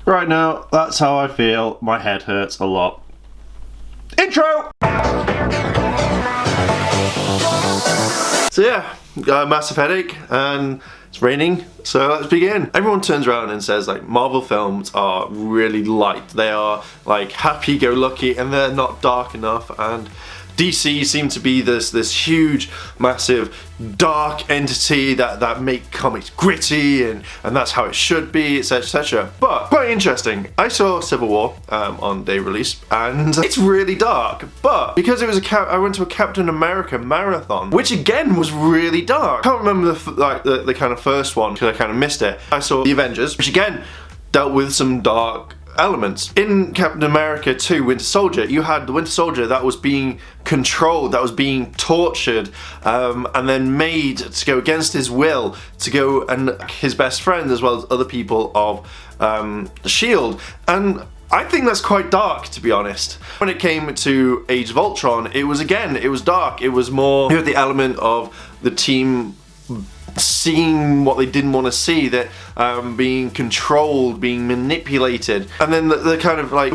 Right now, that's how I feel. My head hurts a lot. Intro! So yeah, got a massive headache and it's raining, so let's begin. Everyone turns around and says like Marvel films are really light. They are like happy-go-lucky and they're not dark enough, and DC seem to be this huge, massive, dark entity that make comics gritty and that's how it should be, etc, etc. But quite interesting. I saw Civil War on day release and it's really dark. But because it was I went to a Captain America marathon, which again was really dark. I can't remember the kind of first one because I kind of missed it. I saw the Avengers, which again dealt with some dark elements. In Captain America 2 Winter Soldier, you had the Winter Soldier that was being controlled, that was being tortured, and then made to go against his will, to go and his best friend as well as other people of S.H.I.E.L.D. And I think that's quite dark, to be honest. When it came to Age of Ultron, it was dark. It was more, you had the element of the team seeing what they didn't want to see, that being controlled, being manipulated, and then the kind of like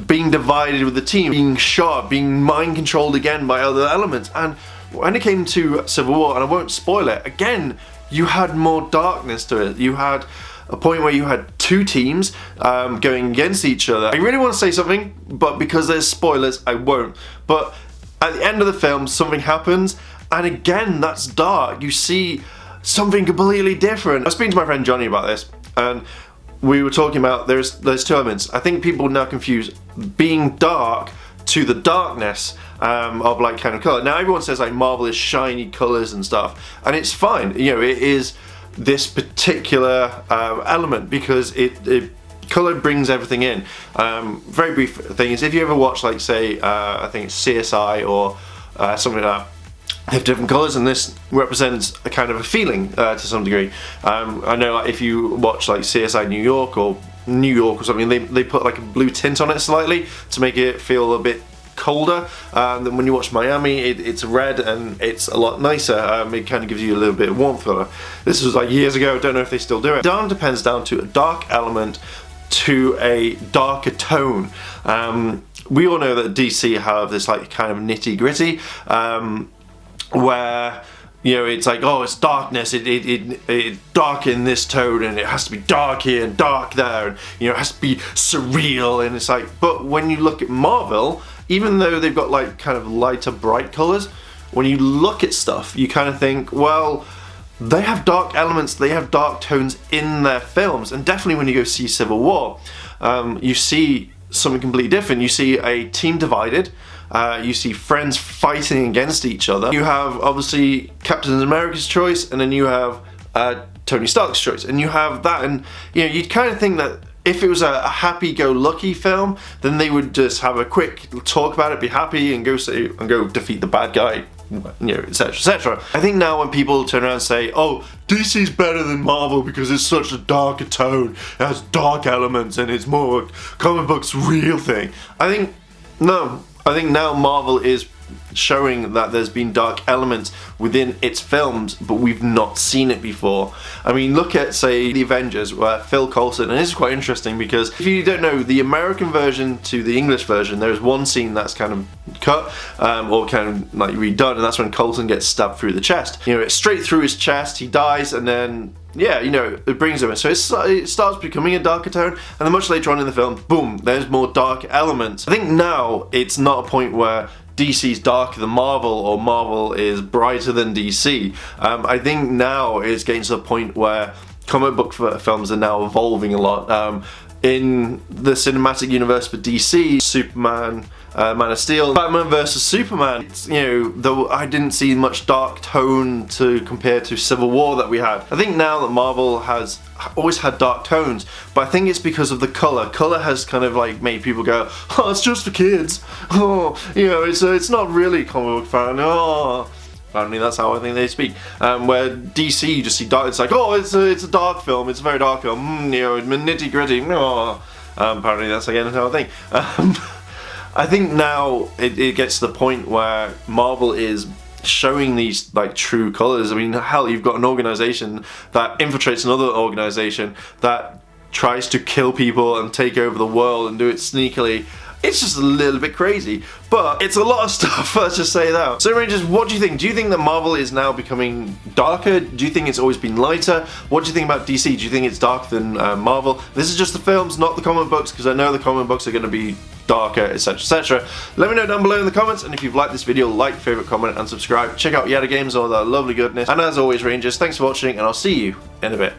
being divided with the team, being shot, being mind controlled again by other elements. And when it came to Civil War, and I won't spoil it, again, you had more darkness to it. You had a point where you had two teams going against each other. I really want to say something, but because there's spoilers, I won't. But at the end of the film, something happens, and again, that's dark. You see something completely different. I was speaking to my friend Johnny about this, and we were talking about there's two elements. I think people now confuse being dark to the darkness of like kind of color. Now everyone says like Marvel is shiny colors and stuff, and it's fine. You know, it is this particular element because it color brings everything in. Very brief thing is, if you ever watch like say I think it's CSI or something like that, they have different colours, and this represents a kind of a feeling to some degree. I know like if you watch like CSI New York or something, they put like a blue tint on it slightly to make it feel a bit colder. Then when you watch Miami, it's red and it's a lot nicer. It kind of gives you a little bit of warmth. This was like years ago, I don't know if they still do it. It depends down to a dark element to a darker tone. We all know that DC have this like kind of nitty gritty, where you know it's like, oh, it's darkness, it dark in this tone and it has to be dark here and dark there, and you know it has to be surreal, and it's like, but when you look at Marvel, even though they've got like kind of lighter bright colors, when you look at stuff you kind of think, well, they have dark elements, they have dark tones in their films. And definitely when you go see Civil War, you see something completely different. You see a team divided. You see friends fighting against each other. You have obviously Captain America's choice, and then you have Tony Stark's choice, and you have that, and you know you'd kind of think that if it was a happy-go-lucky film, then they would just have a quick talk about it, be happy, and go defeat the bad guy, you know, etc, etc. I think now when people turn around and say, oh, DC's better than Marvel because it's such a darker tone, it has dark elements, and it's more comic books real thing, I think no. I think now Marvel is showing that there's been dark elements within its films, but we've not seen it before. I mean, look at, say, The Avengers, where Phil Coulson, and this is quite interesting because if you don't know, the American version to the English version, there's one scene that's kind of cut, or kind of like redone, and that's when Coulson gets stabbed through the chest. You know, it's straight through his chest, he dies, and then yeah, you know, it brings him in. So it starts becoming a darker tone, and then much later on in the film, boom, there's more dark elements. I think now it's not a point where DC's darker than Marvel or Marvel is brighter than DC. I think now it's getting to the point where comic book films are now evolving a lot. In the cinematic universe for DC, Superman, Man of Steel, Batman vs Superman, you know, though I didn't see much dark tone to compare to Civil War that we had. I think now that Marvel has always had dark tones, but I think it's because of the color. Color has kind of like made people go, oh, it's just for kids. Oh, you know, it's not really comic book fan. Oh. Apparently that's how I think they speak. Where DC, you just see dark, it's like, oh, it's a dark film, it's a very dark film, you know, nitty gritty. Oh. Apparently that's again how I think. I think now it gets to the point where Marvel is showing these like true colors. I mean, hell, you've got an organization that infiltrates another organization that tries to kill people and take over the world and do it sneakily. It's just a little bit crazy, but it's a lot of stuff, let's just say that. So Rangers, what do you think? Do you think that Marvel is now becoming darker? Do you think it's always been lighter? What do you think about DC? Do you think it's darker than Marvel? This is just the films, not the comic books, because I know the comic books are going to be darker, etc, etc. Let me know down below in the comments, and if you've liked this video, like, favorite, comment, and subscribe. Check out Yada Games, all that lovely goodness. And as always, Rangers, thanks for watching, and I'll see you in a bit.